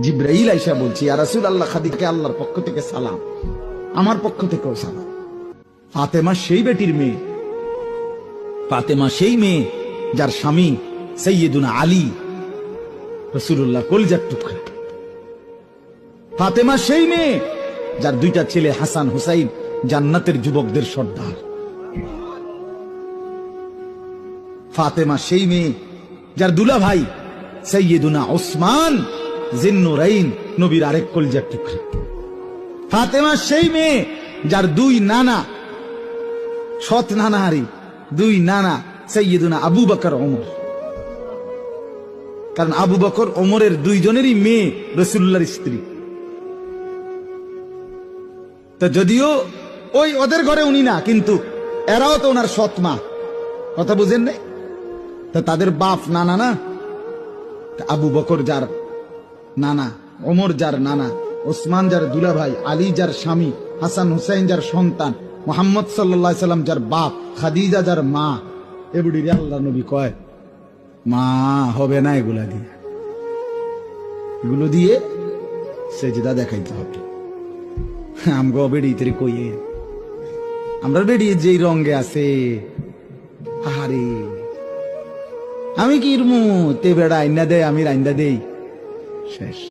জিব্রাইল আইসা বলছি, ইয়া রাসূলুল্লাহ, খাদিজাকে আল্লাহর পক্ষ থেকে সালাম, আমার পক্ষ থেকেও সালাম। ফাতেমা সেই বেটির মেয়ে, ফাতেমা সেই মেয়ে যার স্বামী সাইয়্যিদুনা আলী, রাসূলুল্লাহ কলিজার টুকরা। ফাতেমা সেই মেয়ে যার দুইটা ছেলে হাসান হুসাইন জান্নাতের যুবকদের সর্দার। ফাতেমা সেই মেয়ে যার দুলা ভাই সাইয়্যিদুনা ওসমান জিন্নুরাইন, নবীর আরেক কলিজার টুকরা। ফাতেমা সেই মেয়ে যার দুই নানা, সৎ নানাহারি দুই নানা সাইয়্যিদুনা আবু বকর ওমর। কারণ আবু বকর ওমরের দুইজনেরই মেয়ে রাসূলুল্লাহর স্ত্রী। তো যদিও ওই ওদের ঘরে উনি না, কিন্তু এরাও তো ওনার সৎ মা, কথা বুঝেন নাই? তা তাদের বাপ নানা না, আবু বকর যার নানা, ওমর যার নানা, ওসমান যার দুলা ভাই, আলী যার স্বামী, হাসান হুসাইন যার সন্তান, মুহাম্মদ সাল্লাল্লাহু আলাইহি সাল্লাম যার বাপ, খাদিজা যার মা। এবুড়ি আল্লাহ নবী কয় মা হবে না এগুলা দিয়ে, এগুলো দিয়ে সেজদা দেখাইতে হবে। আমগো বেড়ি তেরি কইয়ে আমরা বেড়িয়ে যেই রঙে আছে, আহারে আমি কি ইরমু তে বেড়া আইনা দেয়, আমি রাইন্দা দেই, শেষ।